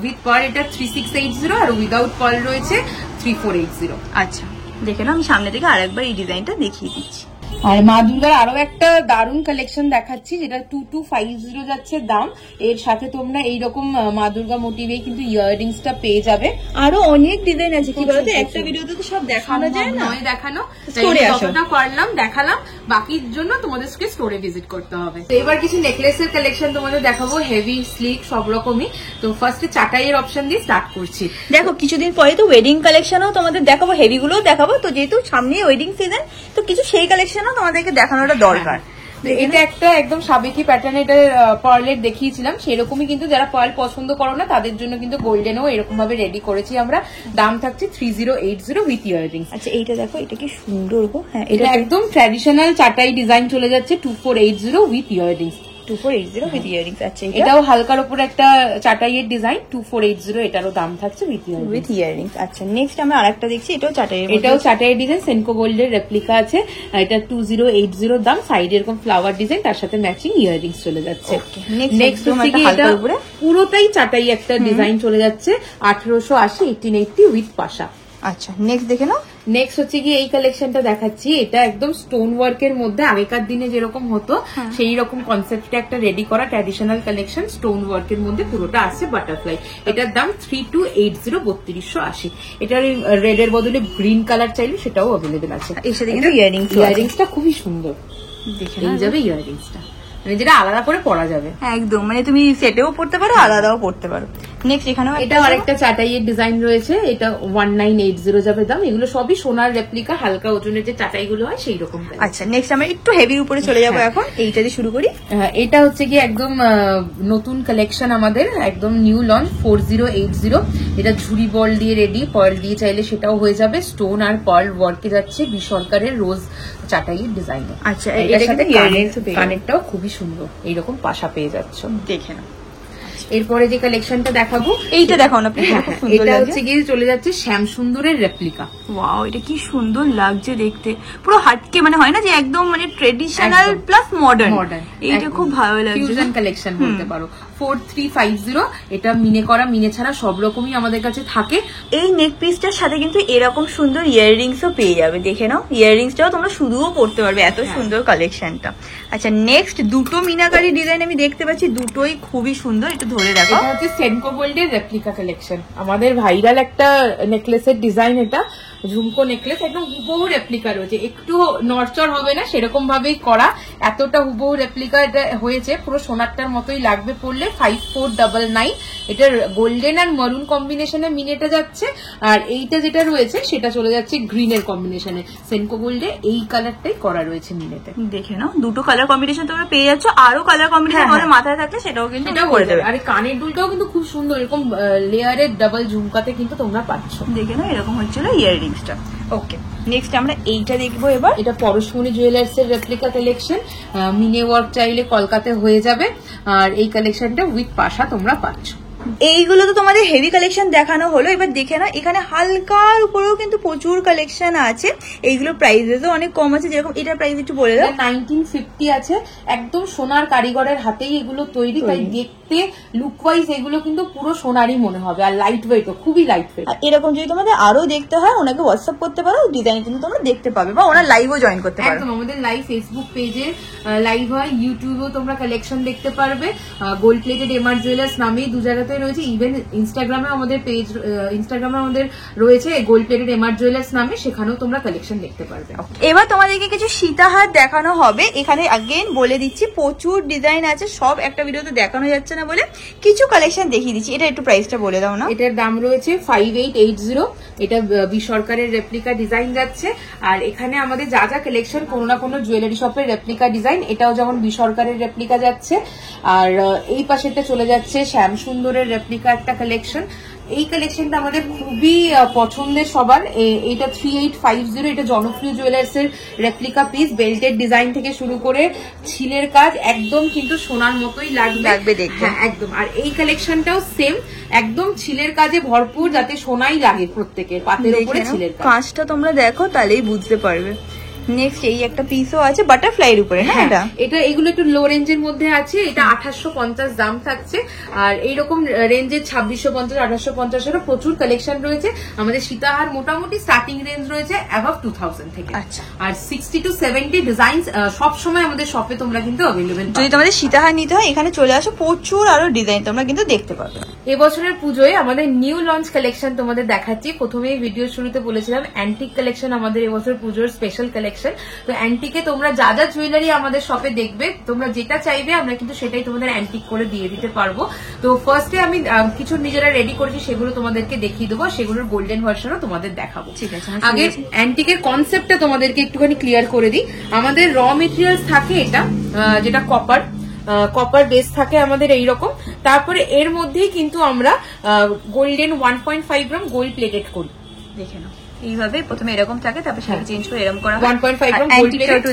উইথ পার্ল এটা 3680, আর উইদাউট পার্ল রয়েছে 3480। আচ্ছা দেখে নাও, আমি সামনে থেকে আরেকবার এই ডিজাইনটা দেখিয়ে দিচ্ছি। আর মা দুর্গার আরো একটা দারুণ কালেকশন দেখাচ্ছি, যেটা 2250 যাচ্ছে দাম। এর সাথে তোমরা এইরকম মা দুর্গা মোটিভে কিন্তু ইয়াররিংসটা পেয়ে যাবে। আরো অনেক ডিজাইন আছে, কি বলতো একটা ভিডিওতে তো সব দেখানো যায় না, দেখানো যতটা পারলাম দেখালাম, বাকির জন্য তোমাদেরকে স্টোরে ভিজিট করতে হবে। তো এবার কিছু নেকলেসের কালেকশন তোমাদের দেখাবো, হেভি স্লিক সব রকমই। তো ফার্স্টে চাটাইয়ের অপশন দিয়ে স্টার্ট করছি। দেখো কিছুদিন পরে তো ওয়েডিং কালেকশনও তোমাদের দেখাবো, হেভি গুলোও দেখাবো। তো যেহেতু সামনে ওয়েডিং সিজন, তো কিছু সেই কালেকশন তোমাদেরকে দেখানোটা দরকার। এটা একটা একদম সাবেকি প্যাটার্ন, এটা পার্লের দেখিয়েছিলাম, সেরকমই কিন্তু যারা পার্ল পছন্দ করো না তাদের জন্য কিন্তু গোল্ডেনও এরকম ভাবে রেডি করেছি আমরা। দাম থাকছে 3080 উইথ ইয়াররিংস। আচ্ছা এইটা দেখো, এটা কি সুন্দর গো। হ্যাঁ এটা একদম ট্র্যাডিশনাল চাটাই ডিজাইন চলে যাচ্ছে, 2480 উইথ ইয়াররিংস। 2480 with earrings. আচ্ছা এটাও হালকার উপর একটা চাটাইয়ের ডিজাইন, 2480, এটারও দাম থাকছে উইথ ইয়াররিংস। আচ্ছা নেক্সট আমরা আরেকটা দেখছি, এটাও চাটাইয়ের ডিজাইন, সেনকো গোল্ডের রেপ্লিকা আছে। এটা 2080 দাম, সাইডে এরকম ফ্লাওয়ার ডিজাইন, তার সাথে ম্যাচিং ইয়াররিংস চলে যাচ্ছে। নেক্সট হচ্ছে কি, এটা পুরোটাই চাটাই একটা ডিজাইন চলে যাচ্ছে, 1880 1880 উইথ পাশা। আচ্ছা নেক্সট দেখে নাও। নেক্সট হচ্ছে কি এই কালেকশনটা দেখাচ্ছি, এটা একদম স্টোন ওয়ার্কের মধ্যে আগেকার দিনে যেরকম হতো সেই রকম কনসেপ্টে একটা রেডি করা ট্র্যাডিশনাল কালেকশন, স্টোন ওয়ার্কের মধ্যে পুরোটা আছে বাটারফ্লাই। এটার দাম 3280 3280। এটার রেড এর বদলে গ্রিন কালার চাইলে সেটাও অ্যাভেলেবেল আছে। এর সাথে কিন্তু ইয়াররিংসটা খুবই সুন্দর, দেখে এই যাবে ইয়াররিংসটা, মানে যেটা আলাদা করে পরা যাবে একদম, মানে তুমি সেটেও পড়তে পারো, আলাদাও পড়তে পারো। নেক্সট এখানেও এটা আরেকটা চাটাইয়ের ডিজাইন রয়েছে, এটা 1980 যাবে দাম। এগুলো সবই সোনার রেপ্লিকা, হালকা ওজনের যে চাটাইগুলো হয় সেই রকম। আচ্ছা নেক্সট আমরা একটু হেভির উপরে চলে যাবো এখন, এইটা দিয়ে শুরু করি। এটা হচ্ছে কি একদম নতুন কালেকশন আমাদের, একদম নিউ লঞ্চ 4080। এটা ঝুরি বল দিয়ে রেডি, পার্ল দিয়ে চাইলে সেটাও হয়ে যাবে। স্টোন আর পার্ল ওয়ার্কে যাচ্ছে, বি সরকারের রোজ চাটাইয়ের ডিজাইনে। আচ্ছা এটার সাথে কানেরটাও খুবই সুন্দর, এইরকম পাশা পেয়ে যাচ্ছে। দেখে না এরপরে যে কালেকশনটা দেখাবো, এইটা দেখাও না প্লিজ। এটা হচ্ছে গিয়ে চলে যাচ্ছে শ্যাম সুন্দরের রেপ্লিকা। ওয়াও, এটা কি সুন্দর লাগছে দেখতে, পুরো হাটকে মানে হয় না যে একদম মানে ট্রেডিশনাল প্লাস মডার্ন। এইটা খুব ভালো লাগছে, ফিউশন কালেকশন বলতে পারো। 4350, এটা মিনে করা মিনে ছাড়া সব রকমই আমাদের কাছে থাকে। এই নেক পিসটার সাথে কিন্তু এরকম সুন্দর ইয়াররিংসও পেয়ে যাবে, দেখে নাও। ইয়াররিংসটাও তোমরা শুধুও পড়তে পারবে, এত সুন্দর কালেকশনটা। আচ্ছা নেক্সট দুটো মিনাকারি ডিজাইন আমি দেখতে পাচ্ছি, দুটোই খুবই সুন্দর, একটু ধরে রাখো। এটা হচ্ছে সেনকো গোল্ডের রেপ্লিকা কালেকশন, আমাদের ভাইরাল একটা নেকলেসের ডিজাইন। এটা ঝুমকো নেকলেস, একদম হুবহু রেপ্লিকা রয়েছে, একটু নড়চড় হবে না সেরকম ভাবেই করা। এতটা হুবহু রেপ্লিকা এটা হয়েছে, পুরো সোনারটার মতোই লাগবে পড়লে। 5499, এটার গোল্ডেন আর মারুন কম্বিনেশনে মিনেটা যাচ্ছে, আর এইটা যেটা রয়েছে সেটা চলে যাচ্ছে গ্রিনের কম্বিনেশনে। সেনকো গোল্ডে এই কালারটাই করা রয়েছে মিনেতে। দেখে নাও, দুটো কালার কম্বিনেশন তোমরা পেয়ে যাচ্ছ, আরো কালার কম্বিনেশন তোমাদের মাথায় থাকলে সেটাও কিন্তু করে দেবে। আর কানের দুলটাও কিন্তু খুব সুন্দর, এরকম লেয়ারের ডাবল ঝুমকাতে কিন্তু তোমরা পাচ্ছ। দেখে নাও, এরকম হচ্ছিল ইয়াররিংসটা। ওকে নেক্সট আমরা এইটা দেখবো এবার। এটা পরশমণি জুয়েলার্স এর রেপ্লিকা কালেকশন, মিনে ওয়ার্ক চাইলে কলকাতায় হয়ে যাবে। আর এই কালেকশনটা উইথ পাশা তোমরা পাচ্ছ। এইগুলো তো তোমাদের হেভি কালেকশন দেখানো হলো, এবার দেখে না এখানে হালকার উপরেও কিন্তু প্রচুর কালেকশন আছে। এইগুলো প্রাইসেসও অনেক কম আছে, যেরকম এটার প্রাইস একটু বলে দাও। 1950 আছে, একদম সোনার কারিগরের হাতেই এগুলো তৈরি, তাই দেখতে লুক ওয়াইজ এগুলো কিন্তু পুরো সোনারই মনে হবে। আর লাইট ওয়েটও, খুবই লাইট ওয়েট। এরকম যদি তোমাদের আরো দেখতে হয় ওনাকে হোয়াটসঅ্যাপ করতে পারো, ডিজাইন কিন্তু তোমরা দেখতে পাবে, বা ওনার লাইভও জয়েন করতে পারো। একদম আমাদের লাইভ ফেসবুক পেজে লাইভ হয়, ইউটিউবেও তোমরা কালেকশন দেখতে পারবে। গোল্ড প্লেটেড এমআর জুয়েলার্স নামেই দু জায়গাতে রয়েছে। ইভেন ইনস্টাগ্রামে আমাদের পেজ, ইনস্টাগ্রামে আমাদের রয়েছে গোল্ড প্লেটেড এমআর জুয়েলার্স নামে, সেখানেও তোমরা কালেকশন দেখতে পারবে। এবার তোমাদেরকে কিছু সীতাহার দেখানো হবে। এখানে আগেন বলে দিচ্ছি প্রচুর ডিজাইন আছে, সব একটা ভিডিওতে দেখানো যাচ্ছে না বলে কিছু কালেকশন দেখিয়ে দিচ্ছি। এটা একটু প্রাইসটা বলে দাও না। এটার দাম রয়েছে 5880, এটা বি সরকারের রেপ্লিকা ডিজাইন যাচ্ছে। আর এখানে আমাদের যা যা কালেকশন, কোনো না কোনো জুয়েলারি শপের রেপ্লিকা ডিজাইন, এটাও যেমন বি সরকারের রেপ্লিকা যাচ্ছে। আর এই পাশেটা চলে যাচ্ছে শ্যাম সুন্দরের রেপ্লিকা একটা কালেকশন। এই কালেকশনটা আমাদের খুবই পছন্দের সবার। এইটা 3850, এটা জনপ্রিয় জুয়েলার্স এর রেপ্লিকা পিস, বেল্টের ডিজাইন থেকে শুরু করে ছিলের কাজ একদম কিন্তু সোনার মতোই লাগবে দেখতে। হ্যাঁ একদম। আর এই কালেকশনটাও সেম, একদম ছিলের কাজে ভরপুর, যাতে সোনাই লাগে প্রত্যেকের পাতের উপরে ছিলের কাজটা তোমরা দেখো তাহলেই বুঝতে পারবে। নেক্সট এই একটা পিসও আছে বাটারফ্লাই এর উপরে। হ্যাঁ এটা এগুলো একটু লো রেঞ্জের মধ্যে আছে, এটা 2850 দাম থাকছে। আর এইরকম রেঞ্জের 2650, 2850 এর প্রচুর কালেকশন রয়েছে। আমাদের সীতাহার মোটামুটি স্টার্টিং রেঞ্জ রয়েছে অ্যাবাভ 2000 থেকে। আচ্ছা। আর 60 to 70 ডিজাইন সব সময় আমাদের শপে তোমরা কিন্তু अवेलेबल। যদি তোমাদের সীতাহার নিতে হয় এখানে চলে আসো, প্রচুর আরো ডিজাইন তোমরা কিন্তু দেখতে পাবে। এবছরের পুজোয় আমাদের নিউ লঞ্চ কালেকশন তোমাদের দেখাচ্ছি। প্রথমেই ভিডিও শুরুতে বলেছিলাম অ্যান্টিক কালেকশন আমাদের এবছর পুজোর স্পেশাল কালেকশন। তো অ্যান্টিকে তোমরা যা যা জুয়েলারি আমাদের শপে দেখবে, তোমরা যেটা চাইবে আমরা কিন্তু সেটাই তোমাদের অ্যান্টিক করে দিয়ে দিতে পারবো। তো ফার্স্টে আমি কিছু নিজেরা রেডি করেছি, সেগুলো তোমাদেরকে দেখিয়ে দেবো, সেগুলোর গোল্ডেন ভার্সনও তোমাদের দেখাবো। ঠিক আছে, আগে অ্যান্টিকের কনসেপ্টটা তোমাদেরকে একটুখানি ক্লিয়ার করে দিই। আমাদের র মেটেরিয়ালস থাকে এটা, যেটা কপার বেস থাকে আমাদের এইরকম। তারপরে এর মধ্যেই কিন্তু আমরা গোল্ডেন 1.5 গ্রাম গোল্ড প্লেটেড করি। দেখে নাও এইভাবে প্রথমে এরকম থাকে, তারপর সেটা চেঞ্জ করে এরকম করা 1.5 গ্রাম গোল্ড প্লেটেড।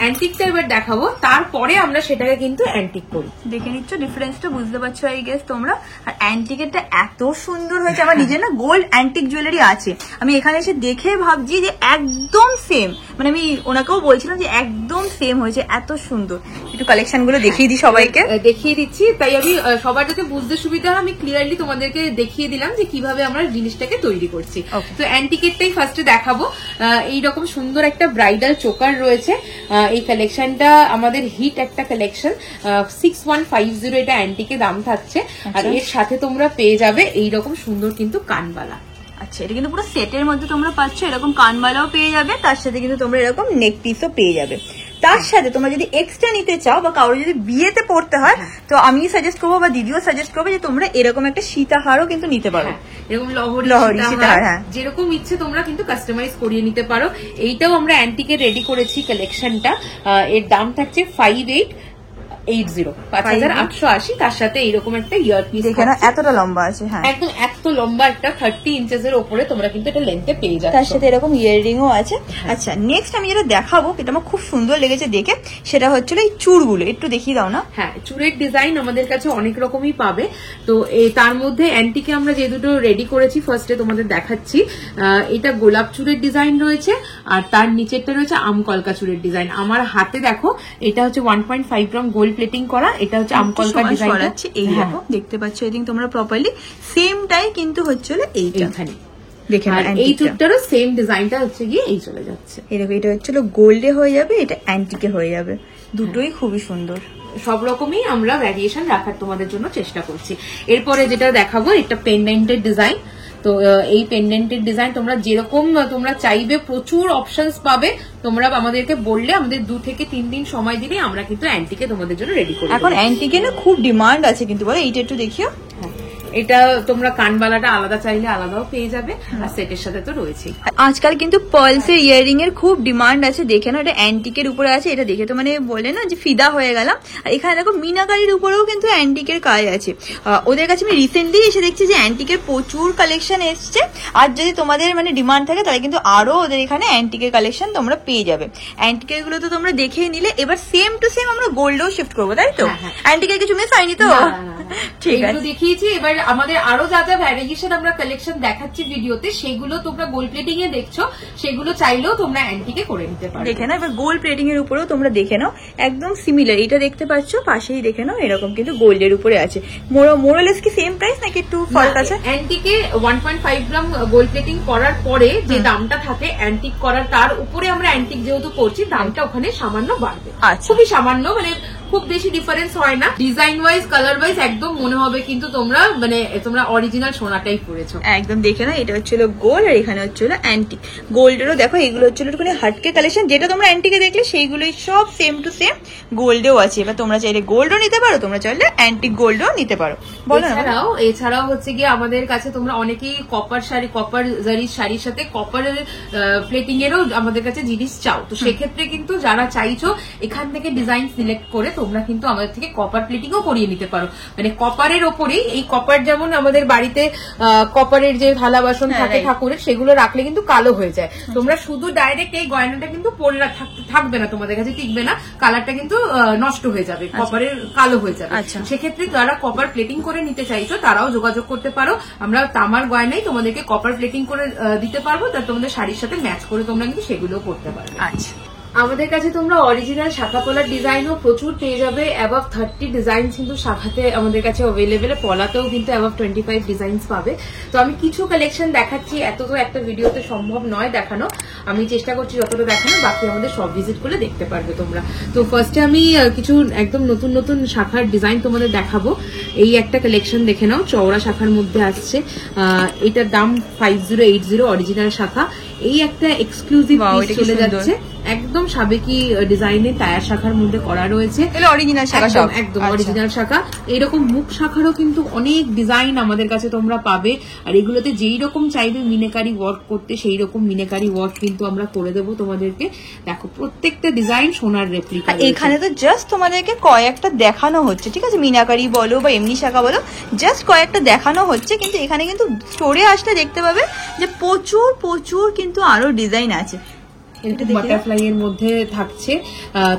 অ্যান্টিকটা এবার দেখাবো, তারপরে আমরা সেটাকে কিন্তু অ্যান্টিক করি। দেখে নিচ্ছ ডিফারেন্সটা, বুঝতে পারছো আই গেস তোমরা। আর অ্যান্টিকেরটা এত সুন্দর হয়েছে, আমার নিজের না গোল্ড অ্যান্টিক জুয়েলারি আছে, আমি এখানে এসে দেখে ভাবছি যে একদম সেম, মানে আমি ওনাকেও বলছিলাম যে একদম সেম হয়েছে, এত সুন্দর। একটু কালেকশন গুলো দেখিয়ে দিই সবাইকে, দেখিয়ে দিচ্ছি। তাই আমি সবার যাতে বুঝতে সুবিধা হয় আমি ক্লিয়ারলি তোমাদেরকে দেখিয়ে দিলাম যে কিভাবে আমরা জিনিসটাকে তৈরি করছি। তো অ্যান্টিকেরটাই ফার্স্টে দেখাবো। এইরকম সুন্দর একটা ব্রাইডাল চোকার রয়েছে। এই কালেকশনটা আমাদের হিট একটা কালেকশন, 6150 এটা অ্যান্টিকে দাম থাকছে। আর এর সাথে তোমরা পেয়ে যাবে এইরকম সুন্দর কিন্তু কানবালা। আচ্ছা, এটা কিন্তু পুরো সেটের মধ্যে তোমরা পাচ্ছ, এরকম কানবালাও পেয়ে যাবে, তার সাথে কিন্তু তোমরা এরকম নেক পিসও পেয়ে যাবে। তার সাথে তোমরা যদি এক্সট্রা নিতে চাও বা কারো যদি বিয়েতে পড়তে হয় তো আমি সাজেস্ট করবো বা দিদিও সাজেস্ট করবো যে তোমরা এরকম একটা সীতাহারও কিন্তু নিতে পারো, এরকম লহরি সীতাহার, হ্যাঁ যেরকম ইচ্ছে তোমরা কিন্তু কাস্টমাইজ করিয়ে নিতে পারো। এইটাও আমরা অ্যান্টিকে রেডি করেছি কালেকশনটা, এর দাম থাকছে 5880, তার সাথে এইরকম একটা ইয়ার পিস, এতটা লম্বা আছে, হ্যাঁ একদম এত লম্বা একটা 30 ইঞ্চের উপরে তোমরা কিন্তু এটা লেন্থে পেয়ে যাচ্ছ, তার সাথে এরকম ইয়াররিংও আছে। আচ্ছা নেক্সট আমি যেটা দেখাবো, এটা আমার খুব সুন্দর লেগেছে দেখে, সেটা হচ্ছিল এই চূড়গুলো, একটু দেখিয়ে দাও না। হ্যাঁ, চূড়ের ডিজাইন আমাদের কাছে অনেক রকমই পাবে, তো তার মধ্যে অ্যান্টিকে আমরা যে দুটো রেডি করেছি ফার্স্টে তোমাদের দেখাচ্ছি। এটা গোলাপ চূড়ের ডিজাইন রয়েছে, আর তার নিচেরটা রয়েছে আমকলকা চূড়ের ডিজাইন। আমার হাতে দেখো, এটা হচ্ছে 1.5 গ্রাম গোল্ড প্লেটিং করা, এটা হচ্ছে আমকলকা ডিজাইন। এই দেখো, দেখতে পাচ্ছ এই দিন তোমরা প্রপারলি সেমটাই কিন্তু হচ্ছিল এইখানে, দেখে এই চুটটারও সেম ডিজাইনটা হচ্ছে গিয়ে এই চলে যাচ্ছে। এরকম এটা হচ্ছিল গোল্ডে হয়ে যাবে, এটা অ্যান্টিকে হয়ে যাবে, দুটোই খুবই সুন্দর। সব রকমই আমরা ভ্যারিয়েশন রাখার তোমাদের জন্য চেষ্টা করছি। এরপরে যেটা দেখাবো, এটা পেন্ডেন্টের ডিজাইন। তো এই পেন্ডেন্টের ডিজাইন তোমরা যেরকম তোমরা চাইবে, প্রচুর অপশনস পাবে। তোমরা আমাদেরকে বললে, আমাদের 2 থেকে 3 দিন সময় দিলে আমরা কিন্তু অ্যান্টিকে তোমাদের জন্য রেডি করি। এখন অ্যান্টিকে না খুব ডিমান্ড আছে কিন্তু, বলো এইটা একটু দেখিও। এটা তোমরা কানবালাটা আলাদা চাইলে আলাদাও পেয়ে যাবে, আর সেটের সাথে তো রয়েছে। আজকাল কিন্তু পার্লসের ইয়াররিং এর খুব ডিমান্ড আছে, দেখে না এটা অ্যান্টিকের উপরে আছে, এটা দেখে তো মানে বলে না যে ফিদা হয়ে গেলাম। আর এখানে দেখো মিনাকারির উপরেও কিন্তু অ্যান্টিকের কাজ আছে। ওদের কাছে আমি রিসেন্টলি এসে দেখছি যে অ্যান্টিকের প্রচুর কালেকশন এসছে, আর যদি তোমাদের মানে ডিমান্ড থাকে তাহলে কিন্তু আরো ওদের এখানে অ্যান্টিকের কালেকশন তোমরা পেয়ে যাবে। অ্যান্টিকের গুলো তো তোমরা দেখেই নিলে, এবার সেম টু সেম আমরা গোল্ডও শিফট করবো, তাই তো? অ্যান্টিকের কিছু মিস হয়নি তো? ঠিক আছে, দেখিয়েছি। এবার আমাদের আরো যা যা ভ্যারিয়েশন আমরা কালেকশন দেখাচ্ছি ভিডিওতে, সেগুলো তোমরা গোল্ড প্লেটিং এ দেখছো, সেগুলো চাইলেও তোমরা অ্যান্টিকে করে নিতে পারো। দেখে নাও, এবার গোল্ড প্লেটিং এর উপরেও তোমরা দেখে নাও, একদম সিমিলার। এটা দেখতে পাচ্ছ পাশেই, দেখে নাও এরকম কিন্তু গোল্ডের উপরে আছে। মোরালেস কি সেম প্রাইস নাকি একটু ফারাক আছে? অ্যান্টিকে 1.5 গ্রাম গোল্ড প্লেটিং করার পরে যে দামটা থাকে অ্যান্টিক করার, তার উপরে আমরা অ্যান্টিক যেহেতু করছি, দামটা ওখানে সামান্য বাড়বে, খুবই সামান্য, মানে খুব বেশি ডিফারেন্স হয় না। ডিজাইন ওয়াইজ, কালার ওয়াইজ একদম মনে হবে কিন্তু তোমরা অরিজিনাল সোনাটাই পরেছো। একদম দেখে না, এটা হচ্ছিল গোল্ড আর এখানে হচ্ছিল অ্যান্টিক। গোল্ডেরও দেখো, এগুলো হচ্ছিল একটুখানি হাটকে কালেকশন, যেটা তোমরা অ্যান্টিকে দেখলে সেইগুলোই সব সেম টু সেম গোল্ডেও আছে। এবার তোমরা চাইলে গোল্ডও নিতে পারো, তোমরা চাইলে অ্যান্টিক গোল্ডও নিতে পারো। বলো না, এছাড়াও হচ্ছে গিয়ে আমাদের কাছে তোমরা অনেকেই কপার শাড়ি, কপার জারির শাড়ির সাথে কপার প্লেটিং এরও আমাদের কাছে জিনিস চাও, তো সেক্ষেত্রে কিন্তু যারা চাইছো এখান থেকে ডিজাইন সিলেক্ট করে তোমরা কিন্তু আমাদের থেকে কপার প্লেটিংও করিয়ে নিতে পারো। মানে কপারের ওপরেই, এই কপার যেমন আমাদের বাড়িতে কপারের যে থালা বাসন থাকে ঠাকুরের, সেগুলো রাখলে কিন্তু কালো হয়ে যায়। তোমরা শুধু ডাইরেক্ট এই গয়নাটা কিন্তু পরে থাকবে না, তোমাদের কাছে টিকবে না, কালারটা কিন্তু নষ্ট হয়ে যাবে, কপারের কালো হয়ে যাবে। সেক্ষেত্রে যারা কপার প্লেটিং করে নিতে চাইছো তারাও যোগাযোগ করতে পারো, আমরা তামার গয়নাই তোমাদেরকে কপার প্লেটিং করে দিতে পারবো, তার তোমাদের শাড়ির সাথে ম্যাচ করে তোমরা কিন্তু সেগুলোও করতে পারবে। আচ্ছা, আমাদের কাছে তোমরা অরিজিনাল শাখা পলার ডিজাইনও প্রচুর পেয়ে যাবে। অ্যাবাভ 30 ডিজাইন কিন্তু শাখাতে আমাদের কাছে অ্যাভেলেবেল, পলাতেও কিন্তু অ্যাবাভ 25 ডিজাইনস পাবে। তো আমি কিছু কালেকশন দেখাচ্ছি, এত তো একটা ভিডিওতে সম্ভব নয় দেখানো, আমি চেষ্টা করছি যতটা দেখানো, বাকি আমাদের সব ভিজিট করলে দেখতে পারবে তোমরা। তো ফার্স্টে আমি কিছু একদম নতুন নতুন শাখার ডিজাইন তোমাদের দেখাবো। এই একটা কালেকশন দেখে নাও, চওড়া শাখার মধ্যে আসছে, এটার দাম 5080, অরিজিনাল শাখা। এই একটা এক্সক্লুসিভ পিস চলে যাচ্ছে, একদম সাবেকি ডিজাইনের টায়ার শাখার মধ্যে করা রয়েছে, অরিজিনাল শাখা, একদম অরিজিনাল শাখা। এরকম মুখ শাখারও কিন্তু অনেক ডিজাইন আমাদের কাছে তোমরা পাবে, আর এগুলোতে যেই রকম চাইবে মিনেকারি ওয়ার্ক করতে, সেই রকম মিনেকারি ওয়ার্ক কিন্তু আমরা করে দেবো তোমাদেরকে। দেখো প্রত্যেকটা ডিজাইন সোনার রেপ্লিকা। এখানে তো জাস্ট তোমাদেরকে কয়েকটা দেখানো হচ্ছে, ঠিক আছে, মিনাকারি বলো বা এমনি শাখা বলো, জাস্ট কয়েকটা দেখানো হচ্ছে, কিন্তু এখানে কিন্তু স্টোরে আসলে দেখতে পাবে যে প্রচুর প্রচুর কিন্তু আরো ডিজাইন আছে। বাটারফ্লাই এর মধ্যে থাকছে,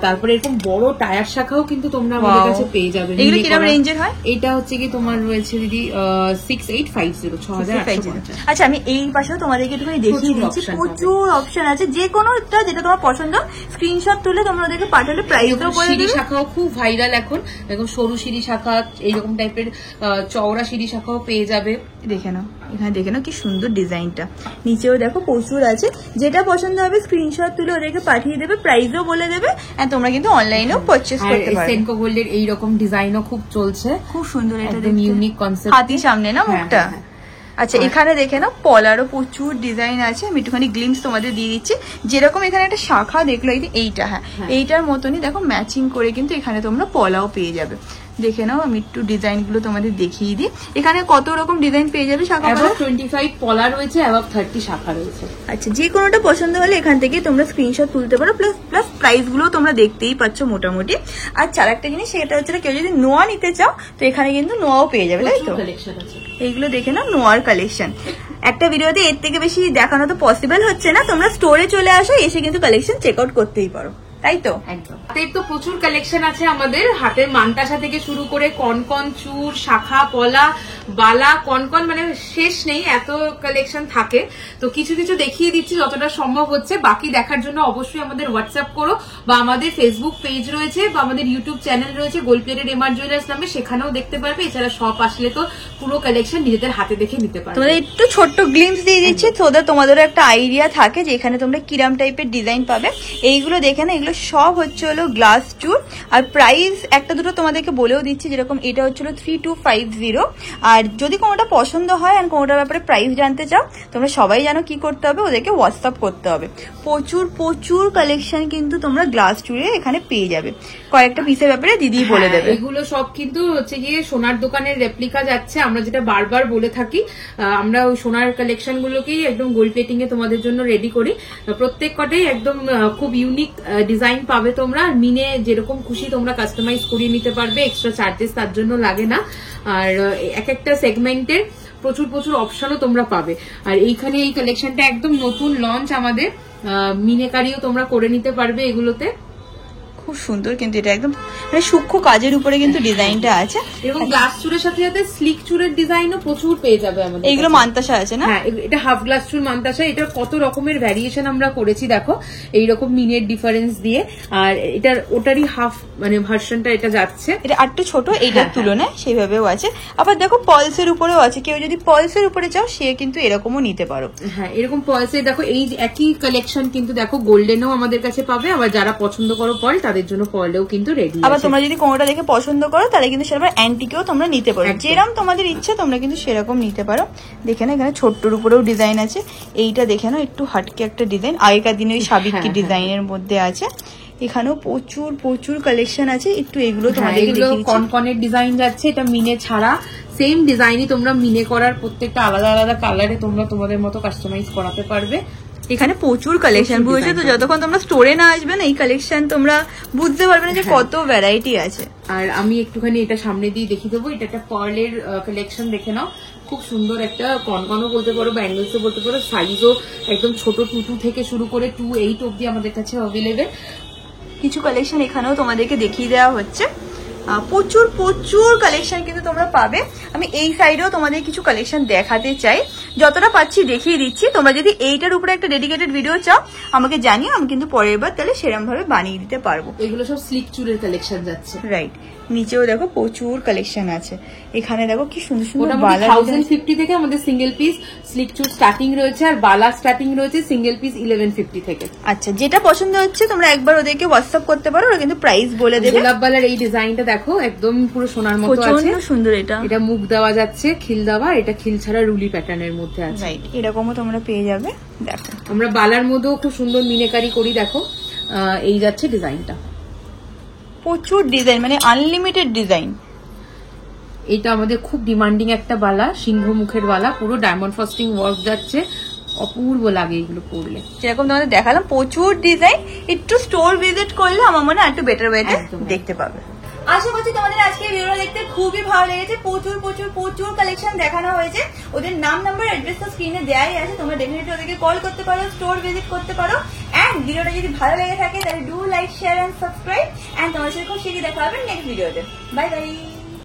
তারপরে এরকম বড় টায়ার শাখাও কিন্তু তোমরা আমাদের কাছে পেয়ে যাবে। এগুলো কিরকম রেঞ্জের হয়? এটা হচ্ছে কি তোমার রয়েছে দিদি 6850, 6850। আচ্ছা, আমি এই পাশেও তোমাদেরকে একটু দেখিয়ে দিচ্ছি, প্রচুর অপশন আছে, যে কোনোটা যেটা তোমার পছন্দ স্ক্রিনশট তুলে তোমরা ওদেরকে পাঠালে প্রাইসও বলে সিঁড়ি শাখাও খুব ভাইরাল এখন, এরকম সরু সিঁড়ি শাখা, এইরকম টাইপের চওড়া সিঁড়ি শাখাও পেয়ে যাবে। দেখে নাও, এখানে দেখে নাও কি সুন্দর ডিজাইনটা, নিচেও দেখো প্রচুর আছে, যেটা পছন্দ হবে স্ক্রিনশট তুলে ওদেরকে পাঠিয়ে দেবে, প্রাইসও বলে দেবে, আর তোমরা কিন্তু অনলাইনেও পারচেজ করতে পারবে। সেনকো গোল্ডের এইরকম ডিজাইনও খুব চলছে, খুব সুন্দর, এটা একদম ইউনিক কনসেপ্ট, হাতির সামনে না মুখটা। আচ্ছা এখানে দেখে নাও পলারও প্রচুর ডিজাইন আছে, আমি একটুখানি গ্লিমস তোমাদের দিয়ে দিচ্ছি। যেরকম এখানে একটা শাখা দেখলো এইটা, হ্যাঁ এইটার মতনই দেখো ম্যাচিং করে কিন্তু এখানে তোমরা পলাও পেয়ে যাবে। দেখে নাও, আমি একটু ডিজাইন গুলো তোমাদের দেখিয়ে দিই। এখানে কত রকম ডিজাইন পেয়ে যাবে শাখা? 25 পলা রয়েছে, অ্যাবাভ 30 শাখা রয়েছে। আচ্ছা যে কোনোটা পছন্দ হলে এখান থেকে তোমরা স্ক্রিনশট তুলতে পারো, প্লাস প্রাইস গুলো তোমরা দেখতেই পাচ্ছ মোটামুটি। আর একটা জিনিস সেটা হচ্ছে কেউ যদি নোয়া নিতে চাও তো এখানে কিন্তু নোয়াও পেয়ে যাবে, তাই তো? এইগুলো দেখে নাও নোয়ার কালেকশন। একটা ভিডিওতে এর থেকে বেশি দেখানো তো পসিবল হচ্ছে না, তোমরা স্টোরে চলে আসো, এসে কিন্তু কালেকশন চেক আউট করতেই পারো, তাই তো? একদম। হাতের তো প্রচুর কালেকশন আছে আমাদের, হাতের মানতাসা থেকে শুরু করে কনকন, চূড়, শাখা, পলা, বালা, কনকন, মানে শেষ নেই, এত কালেকশন থাকে। তো কিছু কিছু দেখিয়ে দিচ্ছি যতটা সম্ভব হচ্ছে। বাকি দেখার জন্য অবশ্যই আমাদের হোয়াটসঅ্যাপ করো, বা আমাদের ফেসবুক পেজ রয়েছে বা আমাদের ইউটিউব চ্যানেল রয়েছে গোল্ডপ্লেটেড এমআর জুয়েলার্স নামে, সেখানেও দেখতে পারবে। এছাড়া শপ আসলে তো পুরো কালেকশন নিজেদের হাতে দেখে নিতে পারবে। তোমাদের একটু ছোট্ট গ্লিমস দিয়ে দিচ্ছি, তোদের তোমাদেরও একটা আইডিয়া থাকে যে এখানে তোমরা কিরাম টাইপের ডিজাইন পাবে। এইগুলো দেখে না, এগুলো সব হচ্ছে হলো গ্লাস চুর। আর প্রাইস একটা দুটো তোমাদেরকে বলেও দিচ্ছি, যেরকম এটা হচ্ছে 3250। আর যদি কোনোটা পছন্দ হয় আর কোনোটার ব্যাপারে প্রাইস জানতে চাও, তোমরা সবাই জানো কি করতে হবে, ওদেরকে হোয়াটসঅ্যাপ করতে হবে। প্রচুর কালেকশন কিন্তু তোমরা গ্লাস চুরে এখানে পেয়ে যাবে। কয়েকটা পিসের ব্যাপারে দিদি বলে দেবে। এগুলো সব কিন্তু হচ্ছে গিয়ে সোনার দোকানের রেপ্লিকা যাচ্ছে। আমরা যেটা বারবার বলে থাকি, আমরা ওই সোনার কালেকশন গুলোকেই একদম গোল্ড প্লেটিং এ তোমাদের জন্য রেডি করি। প্রত্যেক কটাই একদম খুব ইউনিক ডিজাইন পাবে তোমরা। মিনে যেরকম খুশি তোমরা কাস্টমাইজ করিয়ে নিতে পারবে, এক্সট্রা চার্জেস তার জন্য লাগে না। আর এক একটা সেগমেন্টের প্রচুর অপশনও তোমরা পাবে। আর এইখানে এই কালেকশনটা একদম নতুন লঞ্চ আমাদের, মিনেকারিও তোমরা করে নিতে পারবে এগুলোতে। খুব সুন্দর, কিন্তু এটা একদম মানে সূক্ষ্ম কাজের উপরে কিন্তু ডিজাইনটা আছে। এবং গ্লাস চুরের সাথে সাথে স্লিক চুরের ডিজাইনও প্রচুর পেয়ে যাবে আমাদের। এইগুলো মানতাসা আছে না? হ্যাঁ, এটা হাফ গ্লাস চুর মানতাসা। এটা কত রকমের ভ্যারিয়েশন আমরা করেছি দেখো, এইরকম মিনের ডিফারেন্স দিয়ে। আর এটার ওটারই হাফ মানে ভার্সনটা এটা যাচ্ছে, এটা একটু ছোট এইটার তুলনায়, সেইভাবেও আছে। আবার দেখো পলসের উপরেও আছে, কেউ যদি পলসের উপরে চাও সে কিন্তু এরকমও নিতে পারো। হ্যাঁ, এরকম পলসে দেখো এই একই কালেকশন কিন্তু দেখো গোল্ডেনও আমাদের কাছে পাবে। আবার যারা পছন্দ করো পল, তাদের জন্য পলেও কিন্তু রেডি। আবার তোমরা যদি কোনোটা দেখে পছন্দ করো তাহলে কিন্তু সেটা অ্যান্টিকেও তোমরা নিতে পারো, যেরকম তোমাদের ইচ্ছে তোমরা কিন্তু সেরকম নিতে পারো। দেখে না এখানে ছোট্টর উপরেও ডিজাইন আছে। এইটা দেখে না একটু হাটকে একটা ডিজাইন, আগেকার দিনে ওই সাবিকি ডিজাইনের মধ্যে আছে। এখানেও প্রচুর কালেকশন আছে। একটু এগুলো তোমাদেরকে দেখিয়েছি। কনকনের ডিজাইন যাচ্ছে, এটা মিনে ছাড়া সেম ডিজাইনই তোমরা মিনে করার প্রত্যেকটা আলাদা কালারে তোমরা তোমাদের মতো কাস্টমাইজ করাতে পারবে। এখানে প্রচুর কালেকশন, বুঝেছো তো? যতক্ষণ তোমরা স্টোরে না আসবে না এই কালেকশন তোমরা বুঝতে পারবে না যে কত ভ্যারাইটি আছে। আর আমি একটুখানি এটা সামনে দিয়ে দেখিয়ে দেবো। এটা একটা পার্লের কালেকশন, দেখে নাও। খুব সুন্দর একটা কনকনও বলতে পারো, ব্যাঙ্গলসও বলতে পারো। সাইজও একদম ছোট 22 থেকে শুরু করে 28 অব্দি আমাদের কাছে অ্যাভেলেবেল। কিছু কালেকশন এখানেও তোমাদেরকে দেখিয়ে দেওয়া হচ্ছে। প্রচুর কালেকশন কিন্তু তোমরা পাবে। আমি এই সাইডেও তোমাদের কিছু কালেকশন দেখাতে চাই, যতটা পাচ্ছি দেখিয়ে দিচ্ছি। তোমরা যদি এইটার উপরে একটা ডেডিকেটেড ভিডিও চাও আমাকে জানিও, আমি কিন্তু পরের বার তাহলে সেরকম ভাবে বানিয়ে দিতে পারবো। এগুলো সব স্লিক চুরের কালেকশন যাচ্ছে, রাইট। নিচেও দেখো প্রচুর কালেকশন আছে। এখানে দেখো কি সুন্দর বালা। 1050 থেকে আমাদের সিঙ্গেল পিস স্লিক চুর স্টার্টিং রয়েছে, আর বালা স্টার্টিং রয়েছে সিঙ্গেল পিস 1150 থেকে। আচ্ছা, যেটা পছন্দ হচ্ছে তোমরা একবার ওদেরকে হোয়াটসঅ্যাপ করতে পারো, ওরা কিন্তু প্রাইস বলে দেবে। গোলাপ বালার এই ডিজাইনটা দেখো, একদম পুরো সোনার মতো আছে, প্রচন্ড সুন্দর। এটা মুখ দেওয়া যাচ্ছে, খিল দেওয়া। এটা খিল ছাড়া রুলি প্যাটার্নের মধ্যে আছে, রাইট। এরকমও তোমরা পেয়ে যাবে। দেখো আমরা বালার মধ্যেও খুব সুন্দর মিনেকারি করি। দেখো এই যাচ্ছে ডিজাইনটা, প্রচুর ডিজাইন, মানে আনলিমিটেড ডিজাইন। এটা আমাদের খুব ডিমান্ডিং একটা বালা, সিংহ মুখের বালা, পুরো ডায়মন্ড ফ্রস্টিং ওয়ার্ক যাচ্ছে। অপূর্ব লাগে এগুলো পরলে। যেরকম তোমাদের দেখালাম প্রচুর ডিজাইন, একটু স্টোর ভিজিট করলে আমার মনে হয় একটু বেটার ওয়েতে দেখতে পাবে। আশা করছি তোমাদের আজকে ভিডিওটা দেখতে খুবই ভালো লেগেছে। প্রচুর কালেকশন দেখানো হয়েছে। ওদের নাম, নাম্বার, অ্যাড্রেস তো স্ক্রিনে দেয়াই আছে, তোমরা ডেফিনেটলি ওদেরকে কল করতে পারো, স্টোর ভিজিট করতে পারো। এন্ড ভিডিওটা যদি ভালো লেগে থাকে তাহলে do like, share and subscribe. And তোমাদের সাথে খুব শীঘ্রই দেখা হবে নেক্সট ভিডিওতে। Bye by.